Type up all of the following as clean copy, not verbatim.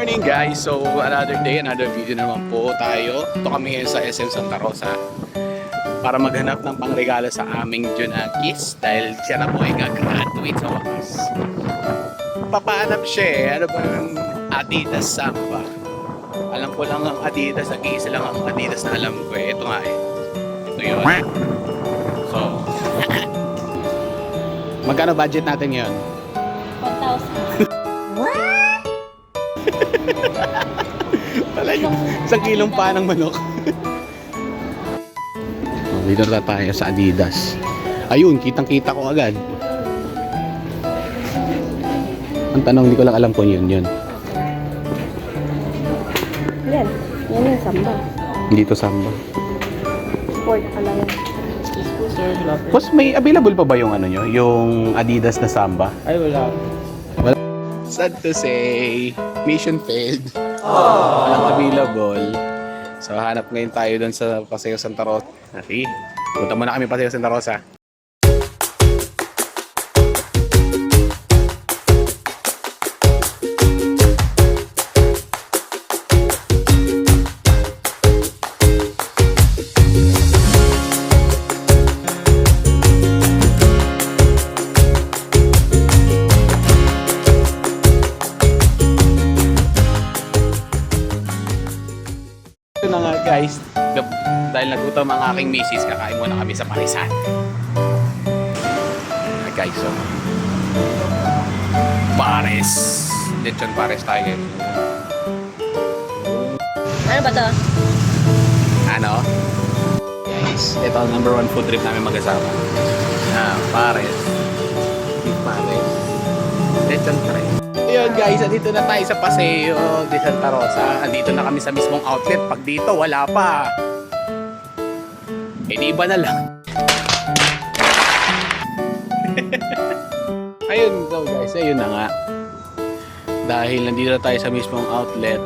Morning guys, so another day, another video naman po tayo. Ito kami ngayon sa SM Santa Rosa para maghanap ng pangregalo sa aming Junakis dahil siya na po ay gagraduate sa wakas. Papahanap siya eh, ano ba yung Adidas Samba? Alam ko lang ang Adidas, nag-iisa lang ang Adidas na alam ko eh. Ito nga eh, ito yun. So, magkano budget natin ngayon? 1,000. Talagang isang kilong pa ng manok. Dito na tayo sa Adidas. Ayun, kitang-kita ko agad. Ang tanong, hindi ko lang alam kung yun. Yan. Yan yung samba. Hindi to Samba. Sport ka lang. Boss, may available pa ba yung ano nyo? Yung Adidas na Samba? Ay, wala. Sad to say, mission failed. Walang available. So, hanap ngayon tayo doon sa Paseo Santa Rosa. Okay, punta muna kami Paseo Santa Rosa. Ito na nga guys, dahil nagutom ang aking misis, kakain muna kami sa Parisan. Okay guys, so Pares. Lechon Pares tayo. Ano ba to? Ano? Guys, ito ang number 1 food trip namin mag-asawa. Pares. Beef Pares. Lechon Pares. Ayun guys, andito na tayo sa Paseo de Santa Rosa. Andito na kami sa mismong outlet. Pag dito, wala pa. Eh, di iba na lang. Ayun so guys, ayun na nga. Dahil nandito na tayo sa mismong outlet.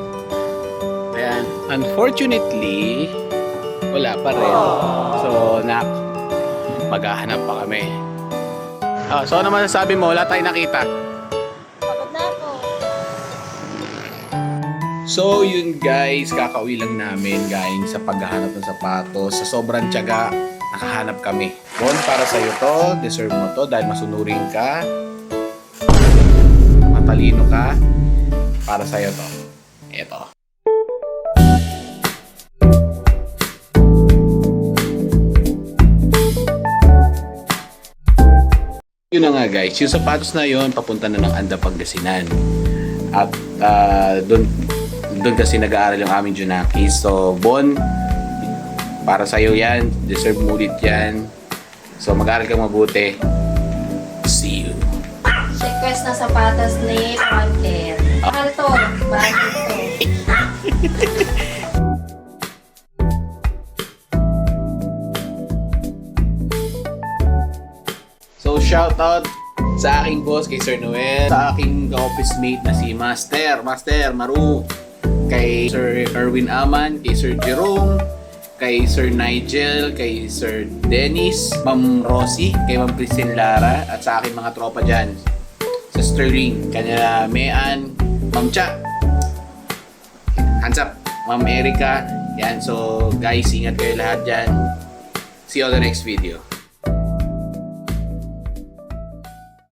Ayan, unfortunately, wala pa rin. So, maghahanap pa kami. So, ano masasabi mo? Wala tayong nakita. Pagod na ako. So yun guys, kakauwi lang namin galing sa paghahanap ng sapatos. Sa sobrang tiyaga, nakahanap kami. Bon, para sa'yo to, deserve mo to dahil masunurin ka, matalino ka, para sa'yo to. Ito. Yun na nga guys, yung sapatos na yun, papunta na ng Anda, Pangasinan. At doon kasi nag-aaral yung aming Junakis. So, Bon, para sa'yo yan. Deserve mo ulit yan. So, mag-aaral kang mabuti. See you. Request na sapatos ni Panter. Mahal to. Bakit to? So, shout out sa aking boss, kay Sir Noel. Sa aking ka-office mate na si Master Maru. Kay Sir Erwin Aman, kay Sir Jerome, kay Sir Nigel, kay Sir Dennis, Ma'am Rosie, kay Ma'am Christine Lara, at sa aking mga tropa dyan. Sa Sterling, kanila Mean, Ma'am Cha, hands up, Ma'am Erica. Yan, so guys, ingat kayo lahat dyan. See you on the next video.